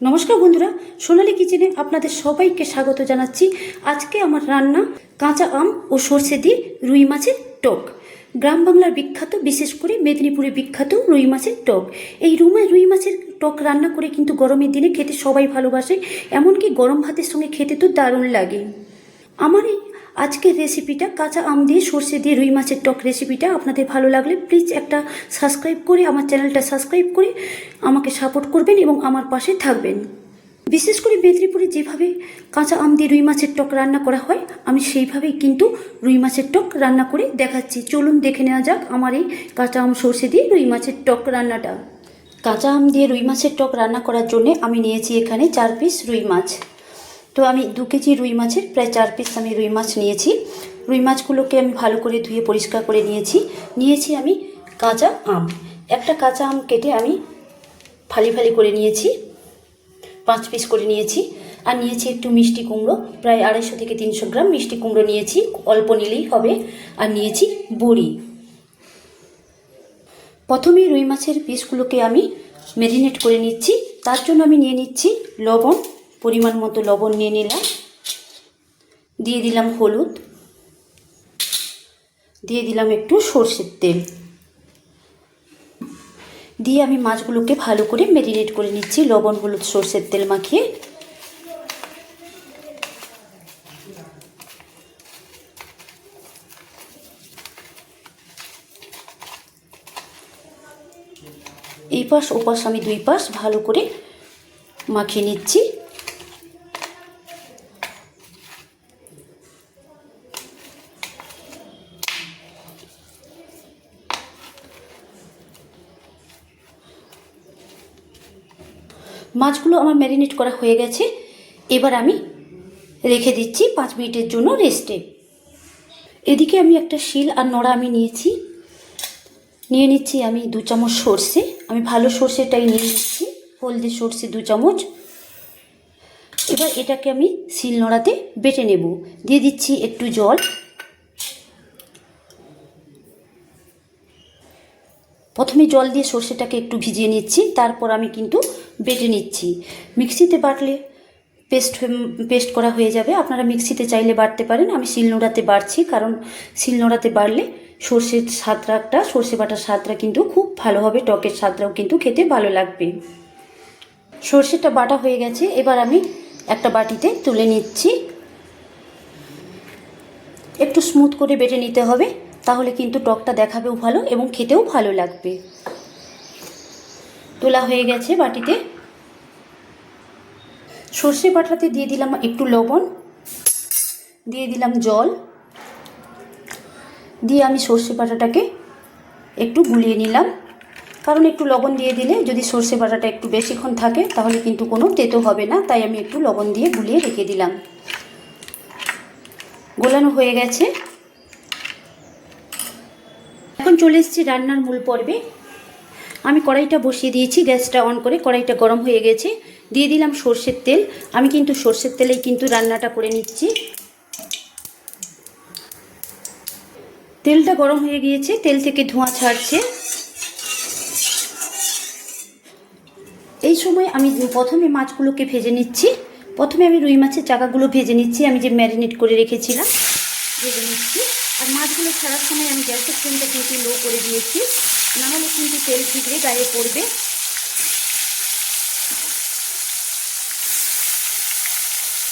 নমস্কার বন্ধুরা, সোনালী কিচেনে আপনাদের সবাইকে স্বাগত জানাচ্ছি। আজকে আমার রান্না কাঁচা আম ও সর্ষে দিয়ে রুই মাছের টক। গ্রাম বাংলার বিখ্যাত, বিশেষ করে মেদিনীপুরে বিখ্যাত রুই মাছের টক। এই রুই মাছের টক রান্না করে কিন্তু গরমের দিনে খেতে সবাই ভালোবাসে, এমনকি গরম ভাতের সঙ্গে খেতে তো দারুণ লাগে। আমার এই আজকের রেসিপিটা কাঁচা আম দিয়ে সর্ষে দিয়ে রুই মাছের টক রেসিপিটা আপনাদের ভালো লাগলে প্লিজ একটা সাবস্ক্রাইব করে আমার চ্যানেলটা সাবস্ক্রাইব করে আমাকে সাপোর্ট করবেন এবং আমার পাশে থাকবেন। বিশেষ করে মেদিনীপুরে যেভাবে কাঁচা আম দিয়ে রুই মাছের টক রান্না করা হয়, আমি সেইভাবেই কিন্তু রুই মাছের টক রান্না করে দেখাচ্ছি। চলুন দেখে নেওয়া যাক আমার এই কাঁচা আম সর্ষে দিয়ে রুই মাছের টক রান্নাটা। কাঁচা আম দিয়ে রুই মাছের টক রান্না করার জন্য আমি নিয়েছি এখানে 4 পিস রুই মাছ। তো আমি 2 কেজি রুই মাছের প্রায় 4 পিস আমি রুই মাছ নিয়েছি। রুই মাছগুলোকে আমি ভালো করে ধুয়ে পরিষ্কার করে নিয়েছি আমি কাঁচা আম। একটা কাঁচা আম কেটে আমি ফালি ফালি করে নিয়েছি, 5 পিস করে নিয়েছি। আর নিয়েছি একটু মিষ্টি কুমড়ো, প্রায় 250 থেকে 300 গ্রাম মিষ্টি কুমড়ো নিয়েছি, অল্প নিলেই হবে। আর নিয়েছি বড়ি। প্রথমে রুই মাছের পিসগুলোকে আমি ম্যারিনেট করে নিচ্ছি। তার জন্য আমি নিয়ে নিচ্ছি লবণ, পরিমাণ মতো লবণ নিয়ে নিলাম। দিয়ে দিলাম হলুদ, দিয়ে দিলাম একটু সর্ষের তেল, দিয়ে আমি মাছগুলোকে ভালো করে ম্যারিনেট করে নিচ্ছি লবণ, হলুদ, সর্ষের তেল মাখিয়ে। এই পাশ ও পাশ আমি 2 পাশ ভালো করে মাখিয়ে নিচ্ছি। মাছগুলো আমার ম্যারিনেট করা হয়ে গেছে। এবার আমি রেখে দিচ্ছি 5 মিনিটের জন্য রেস্টে। এদিকে আমি একটা শিল আর নোড়া আমি নিয়ে নিচ্ছি আমি 2 চামচ সর্ষে। আমি ভালো সর্ষেটাই নিয়ে নিচ্ছি, হলদে সর্ষে 2 চামচ। এবার এটাকে আমি শিল নোড়াতে বেটে নেব। দিয়ে দিচ্ছি একটু জল। প্রথমে জল দিয়ে সর্ষেটাকে একটু ভিজিয়ে নিচ্ছি, তারপর আমি কিন্তু বেটে নিচ্ছি। মিক্সিতে বাটলে পেস্ট করা হয়ে যাবে। আপনারা মিক্সিতে চাইলে বাটতে পারেন, আমি শিলনোড়াতে বাটছি, কারণ শিলনোড়াতে বাটলে সর্ষে বাটার স্বাদটা কিন্তু খুব ভালো হবে, টকের স্বাদটাও কিন্তু খেতে ভালো লাগবে। সর্ষেটা বাটা হয়ে গেছে, এবার আমি একটা বাটিতে তুলে নিচ্ছি। একটু স্মুথ করে বেটে নিতে হবে, তাহলে কিন্তু টকটা দেখাবেও ভালো এবং খেতেও ভালো লাগবে। তোলা হয়ে গেছে বাটিতে। সর্ষে বাটাতে দিয়ে দিলাম একটু লবণ, দিয়ে দিলাম জল, দিয়ে আমি সর্ষে বাটাটাকে একটু গুলিয়ে নিলাম। কারণ একটু লবণ দিয়ে দিলে যদি সর্ষে বাটাটা একটু বেশিক্ষণ থাকে তাহলে কিন্তু কোনো তেতো হবে না, তাই আমি একটু লবণ দিয়ে গুলিয়ে রেখে দিলাম। গোলানো হয়ে গেছে। এখন চলে এসেছি রান্নার মূল পর্বে। আমি কড়াইটা বসিয়ে দিয়েছি, গ্যাসটা অন করে। কড়াইটা গরম হয়ে গেছে, দিয়ে দিলাম সর্ষের তেল। আমি কিন্তু সর্ষের তেলেই কিন্তু রান্নাটা করে নিচ্ছি। তেলটা গরম হয়ে গিয়েছে, তেল থেকে ধোঁয়া ছাড়ছে। এই সময় আমি প্রথমে মাছগুলোকে ভেজে নিচ্ছি। প্রথমে আমি রুই মাছের চাকাগুলো ভেজে নিচ্ছি, আমি যে ম্যারিনেট করে রেখেছিলাম ভেজে নিচ্ছি। আর মাছগুলো ছাড়ার সময় আমি গ্যাসের ফ্লেমটা কিন্তু লো করে দিয়েছি, নাহলে কিন্তু তেল ঠিকরে গায়ে পড়বে।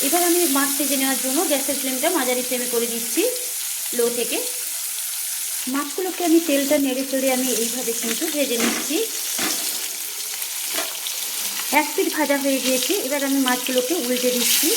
এবার আমি মাছ ভেজে নেওয়ার জন্য গ্যাসের ফ্লেমটা মাঝারি ফ্লেমে করে দিচ্ছি, লো থেকে। মাছগুলোকে আমি তেলটা নেড়ে চেড়ে আমি এইভাবে কিন্তু ভেজে নিচ্ছি। 1 পিঠ ভাজা হয়ে গিয়েছে, এবার আমি মাছগুলোকে উল্টে দিচ্ছি।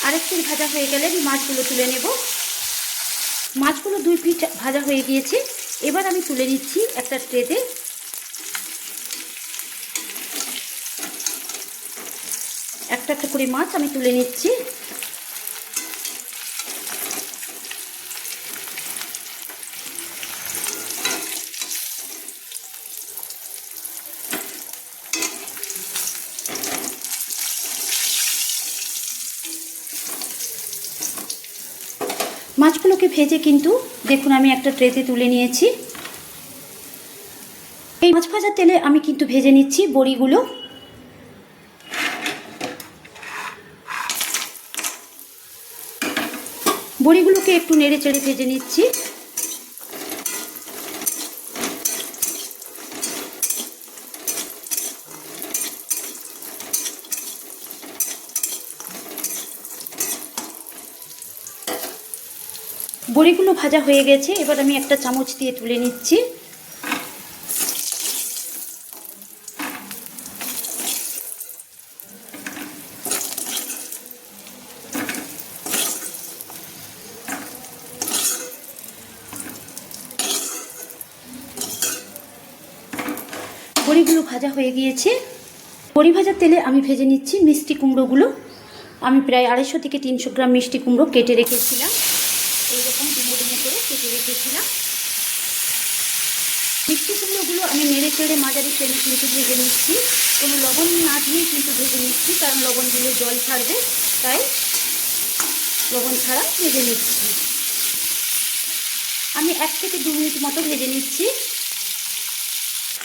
আরেক পিঠ ভাজা হয়ে গেলে আমি মাছগুলো তুলে নেব। মাছগুলো 2 পিঠ ভাজা হয়ে গিয়েছে, এবার আমি তুলে নিচ্ছি একটা ট্রেতে। একটা একটা করে মাছ আমি তুলে নিচ্ছি। মাছগুলোকে ভেজে কিন্তু দেখুন আমি একটা ট্রেতে তুলে নিয়েছি। এই মাছ ভাজার তেলে আমি কিন্তু ভেজে নিচ্ছি বড়িগুলো। বড়িগুলোকে একটু নেড়ে চেড়ে ভেজে নিচ্ছি। বড়িগুলো ভাজা হয়ে গেছে, এবার আমি একটা চামচ দিয়ে তুলে নিচ্ছি। বড়িগুলো ভাজা হয়ে গিয়েছে। বড়ি ভাজার তেলে আমি ভেজে নিচ্ছি মিষ্টি কুমড়োগুলো। আমি প্রায় 250 থেকে 300 গ্রাম মিষ্টি কুমড়ো কেটে রেখেছিলাম, এইরকম ডুমো ডুমো করে কেটে রেখেছিলাম। মিষ্টি কুমড়োগুলো আমি নেড়ে চেড়ে মাঝারি ফ্লেমে কিন্তু ভেজে নিচ্ছি। কোনো লবণ না দিয়েই কিন্তু ভেজে নিচ্ছি, কারণ লবণ দিলে জল ছাড়বে, তাই লবণ ছাড়া ভেজে নিচ্ছি। আমি 1 থেকে 2 মিনিট মতো ভেজে নিচ্ছি।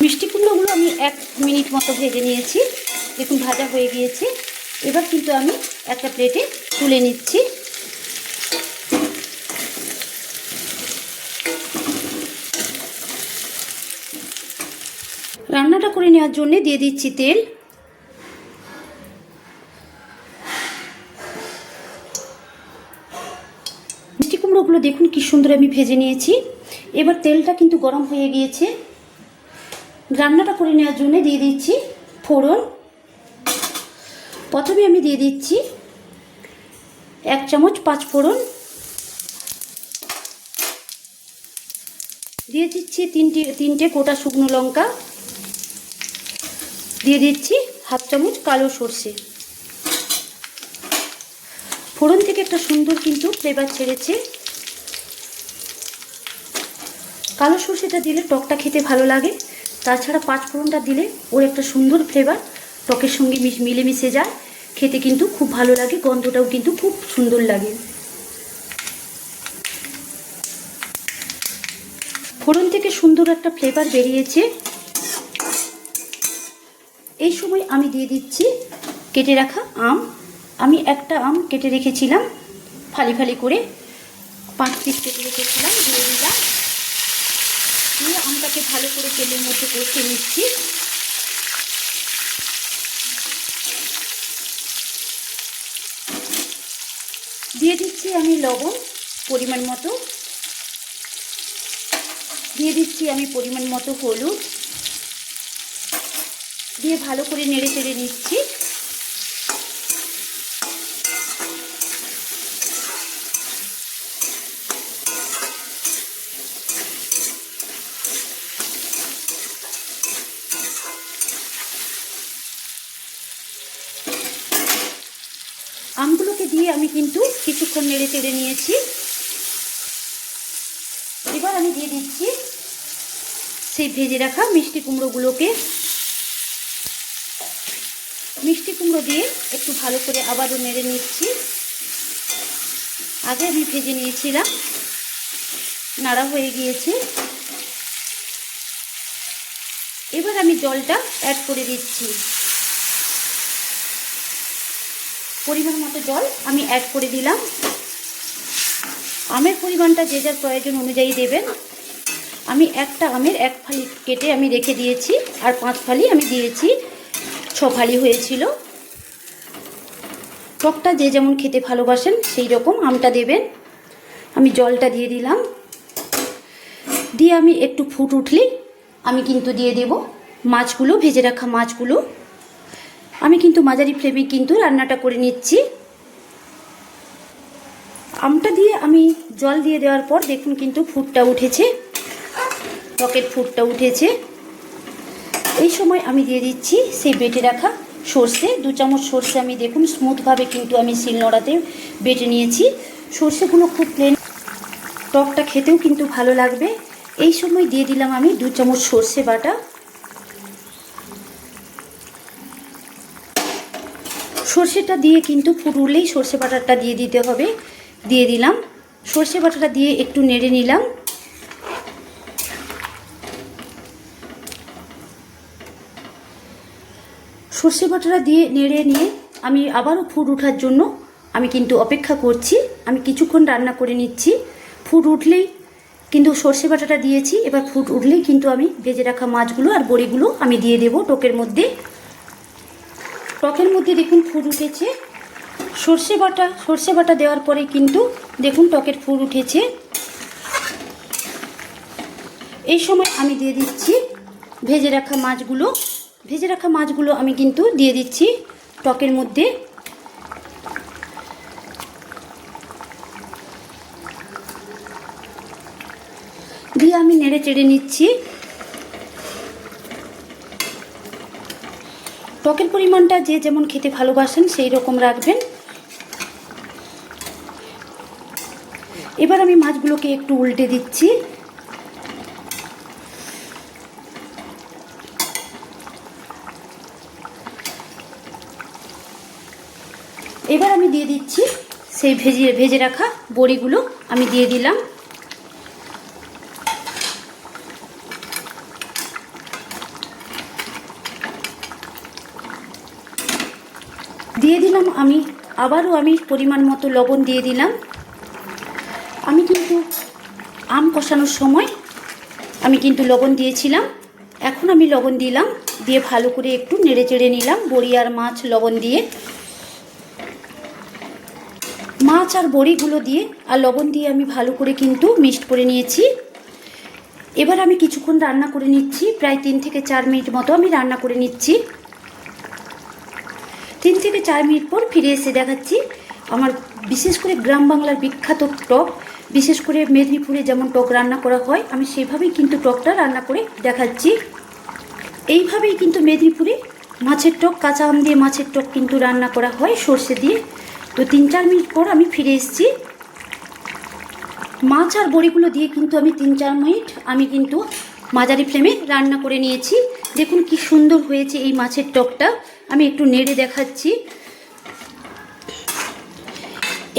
মিষ্টি কুমড়োগুলো আমি 1 মিনিট মতো ভেজে নিয়েছি, দেখুন ভাজা হয়ে গিয়েছে। এবার কিন্তু আমি একটা প্লেটে তুলে নিচ্ছি। রান্নাটা করে নেওয়ার জন্য দিয়ে দিচ্ছি তেল। মিষ্টি কুমড়োগুলো দেখুন কি সুন্দর আমি ভেজে নিয়েছি। এবার তেলটা কিন্তু গরম হয়ে গিয়েছে। রান্নাটা করে নেওয়ার জন্য দিয়ে দিচ্ছি ফোড়ন। প্রথমে আমি দিয়ে দিচ্ছি 1 চামচ 5 ফোড়ন, দিয়ে দিচ্ছি তিনটে গোটা শুকনো লঙ্কা, দিয়ে দিচ্ছি 1/2 চামচ কালো সর্ষে। ফোড়ন থেকে একটা সুন্দর কিন্তু ফ্লেভার ছেড়েছে। কালো সর্ষেটা দিলে টকটা খেতে ভালো লাগে, তাছাড়া 5 ফোড়নটা দিলে ওর একটা সুন্দর ফ্লেভার টকের সঙ্গে মিলেমিশে যায়, খেতে কিন্তু খুব ভালো লাগে, গন্ধটাও কিন্তু খুব সুন্দর লাগে। ফোড়ন থেকে সুন্দর একটা ফ্লেভার বেরিয়েছে। এই সময় আমি দিয়ে দিচ্ছি কেটে রাখা আম। আমি একটা আম কেটে রেখেছিলাম ফালি ফালি করে, 5 পিস কেটে রেখেছিলাম, দিয়ে দিলাম। দিয়ে আমটাকে ভালো করে তেলের মধ্যে কষে নিচ্ছি। দিয়ে দিচ্ছি আমি লবণ পরিমাণ মতো, দিয়ে দিচ্ছি আমি পরিমাণ মতো হলুদ, দিয়ে ভালো করে নেড়ে চেড়ে নিচ্ছি। আমগুলোকে দিয়ে আমি কিন্তু কিছুক্ষণ নেড়ে চেড়ে নিয়েছি। এবার আমি দিয়ে দিচ্ছি সেই ভেজে রাখা মিষ্টি কুমড়োগুলোকে। মিষ্টি কুমড়ো দিয়ে একটু ভালো করে আবারও নেড়ে নিচ্ছি। আগে আমি ভেজে নিয়েছিলাম, নাড়া হয়ে গিয়েছে। এবার আমি জলটা অ্যাড করে দিচ্ছি। পরিমাণ মতো জল আমি অ্যাড করে দিলাম। আমের পরিমাণটা যে যার প্রয়োজন অনুযায়ী দেবেন। আমি একটা আমের 1 ফালি কেটে আমি রেখে দিয়েছি, আর 5 ফালি আমি দিয়েছি, 6 ফালি হয়েছিল। টকটা যে যেমন খেতে ভালোবাসেন সেই রকম আমটা দেবেন। আমি জলটা দিয়ে দিলাম, দিয়ে আমি একটু ফুট উঠলেই আমি কিন্তু দিয়ে দেব মাছগুলো, ভেজে রাখা মাছগুলো। আমি কিন্তু মাঝারি ফ্লেমে কিন্তু রান্নাটা করে নিচ্ছি। আমটা দিয়ে আমি জল দিয়ে দেওয়ার পর দেখুন কিন্তু ফুটটা উঠেছে, টকের ফুটটা উঠেছে। এই সময় আমি দিয়ে দিচ্ছি সেই বেটে রাখা সর্ষে। 2 চামচ সর্ষে আমি দেখুন স্মুথভাবে কিন্তু আমি শিলনোড়াতে বেটে নিয়েছি। সর্ষেগুলো খুব প্লেন, টকটা খেতেও কিন্তু ভালো লাগবে। এই সময় দিয়ে দিলাম আমি 2 চামচ সর্ষে বাটা। সর্ষেটা দিয়ে কিন্তু ফুট উঠলেই সর্ষে বাটাটা দিয়ে দিতে হবে। দিয়ে দিলাম সর্ষে বাটাটা দিয়ে একটু নেড়ে নিলাম। সর্ষে বাটাটা দিয়ে নেড়ে নিয়ে আমি আবারও ফুট ওঠার জন্য আমি কিন্তু অপেক্ষা করছি। আমি কিছুক্ষণ রান্না করে নিচ্ছি। ফুট উঠলেই কিন্তু সর্ষে বাটাটা দিয়েছি, এবার ফুট উঠলেই কিন্তু আমি ভেজে রাখা মাছগুলো আর বড়িগুলো আমি দিয়ে দেব টকের মধ্যে। টকের মধ্যে দেখুন ফুট উঠেছে। সর্ষে বাটা দেওয়ার পরে কিন্তু দেখুন টকের ফুট উঠেছে। এই সময় আমি দিয়ে দিচ্ছি ভেজে রাখা মাছগুলো। ভেজে রাখা মাছগুলো আমি কিন্তু দিয়ে দিচ্ছি টকের মধ্যে। দিয়ে আমি নেড়ে চেড়ে নিচ্ছি। টকের পরিমাণটা যে যেমন খেতে ভালোবাসেন সেই রকম রাখবেন। এবার আমি মাছগুলোকে একটু উল্টে দিচ্ছি। এবার আমি দিয়ে দিচ্ছি সেই ভেজে রাখা বড়িগুলো আমি দিয়ে দিলাম। দিয়ে দিলাম আমি আবারও পরিমাণ মতো লবণ দিয়ে দিলাম। আমি কিন্তু আম কষানোর সময় আমি কিন্তু লবণ দিয়েছিলাম, এখন আমি লবণ দিলাম। দিয়ে ভালো করে একটু নেড়ে চেড়ে নিলাম বড়ি আর মাছ লবণ দিয়ে। মাছ আর বড়িগুলো দিয়ে আর লবণ দিয়ে আমি ভালো করে কিন্তু মিক্সড করে নিয়েছি। এবার আমি কিছুক্ষণ রান্না করে নিচ্ছি, প্রায় 3 থেকে 4 মিনিট মতো আমি রান্না করে নিচ্ছি। 3 থেকে 4 মিনিট পর ফিরে এসে দেখাচ্ছি আমার বিশেষ করে গ্রাম বাংলার বিখ্যাত টক, বিশেষ করে মেদিনীপুরে যেমন টক রান্না করা হয় আমি সেভাবেই কিন্তু টকটা রান্না করে দেখাচ্ছি। এইভাবেই কিন্তু মেদিনীপুরে মাছের টক, কাঁচা আম দিয়ে মাছের টক কিন্তু রান্না করা হয় সর্ষে দিয়ে। তো 3-4 মিনিট পর আমি ফিরে এসেছি। মাছ আর বড়িগুলো দিয়ে কিন্তু আমি 3-4 মিনিট আমি কিন্তু মাঝারি ফ্লেমে রান্না করে নিয়েছি। দেখুন কি সুন্দর হয়েছে এই মাছের টকটা। আমি একটু নেড়ে দেখাচ্ছি।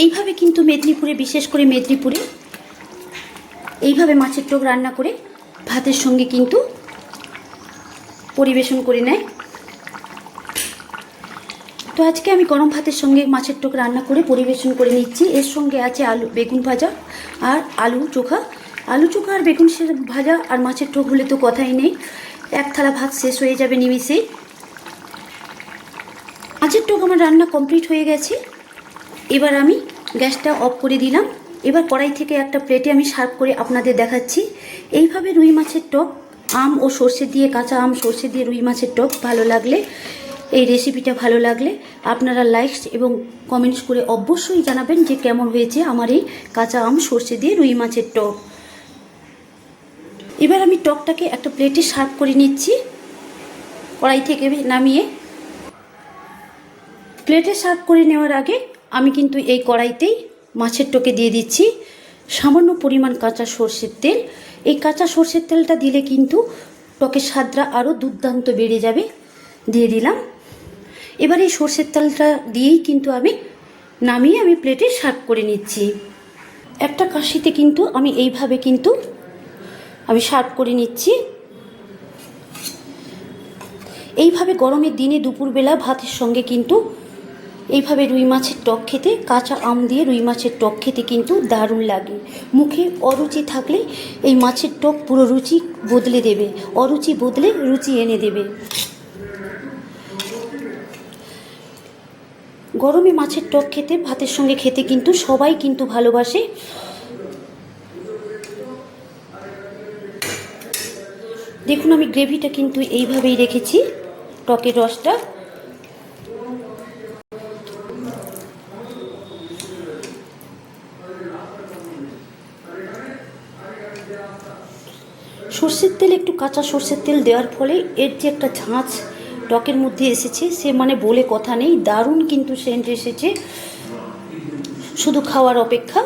এইভাবে কিন্তু মেদিনীপুরে, বিশেষ করে মেদিনীপুরে এইভাবে মাছের টক রান্না করে ভাতের সঙ্গে কিন্তু পরিবেশন করে নেয়। তো আজকে আমি গরম ভাতের সঙ্গে মাছের টক রান্না করে পরিবেশন করে নিচ্ছি। এর সঙ্গে আছে বেগুন ভাজা আর আলু চোখা। আলু চোখা আর বেগুন ভাজা আর মাছের টক হলে তো কথাই নেই, এক থালা ভাত শেষ হয়ে যাবে নিমিষেই। মাছের টক আমার রান্না কমপ্লিট হয়ে গেছে। এবার আমি গ্যাসটা অফ করে দিলাম। এবার কড়াই থেকে একটা প্লেটে আমি সার্ভ করে আপনাদের দেখাচ্ছি। এইভাবে রুই মাছের টক আম ও সর্ষে দিয়ে, কাঁচা আম সর্ষে দিয়ে রুই মাছের টক ভালো লাগলে, এই রেসিপিটা ভালো লাগলে আপনারা লাইকস এবং কমেন্টস করে অবশ্যই জানাবেন যে কেমন হয়েছে আমার এই কাঁচা আম সর্ষে দিয়ে রুই মাছের টক। এবার আমি টকটাকে একটা প্লেটে সার্ভ করে নিচ্ছি কড়াই থেকে নামিয়ে। প্লেটে সার্ভ করে নেওয়ার আগে আমি কিন্তু এই কড়াইতেই মাছের টকে দিয়ে দিচ্ছি সামান্য পরিমাণ কাঁচা সর্ষের তেল। এই কাঁচা সর্ষের তেলটা দিলে কিন্তু টকের স্বাদটা আরও দুর্দান্ত বেড়ে যাবে। দিয়ে দিলাম। এবার এই সর্ষের তেলটা দিয়েই কিন্তু আমি নামিয়ে আমি প্লেটে সার্ভ করে নিচ্ছি। একটা কাশিতে কিন্তু আমি এইভাবে কিন্তু আমি সার্ভ করে নিচ্ছি। এইভাবে গরমের দিনে দুপুরবেলা ভাতের সঙ্গে কিন্তু এইভাবে রুই মাছের টক খেতে, কাঁচা আম দিয়ে রুই মাছের টক খেতে কিন্তু দারুণ লাগে। মুখে অরুচি থাকলে এই মাছের টক পুরো রুচি বদলে দেবে, অরুচি বদলে রুচি এনে দেবে। গরমে মাছের টক খেতে, ভাতের সঙ্গে খেতে কিন্তু সবাই কিন্তু ভালোবাসে। দেখুন আমি গ্রেভিটা কিন্তু এইভাবেই রেখেছি, টকের রসটা। সর্ষের তেল, একটু কাঁচা সর্ষের তেল দেওয়ার ফলে এর যে একটা ঝাঁঝ টকের মধ্যে এসেছে সে মানে বলে কথা নেই, দারুণ কিন্তু সেন্ট এসেছে, শুধু খাওয়ার অপেক্ষা।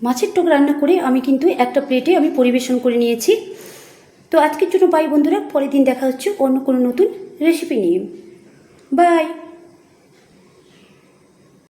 মাছের টক রান্না করে আমি কিন্তু একটা প্লেটে আমি পরিবেশন করে নিয়েছি। তো আজকের জন্য বাই বন্ধুরা, পরের দিন দেখা হচ্ছে অন্য কোনো নতুন রেসিপি নিয়ে। বাই।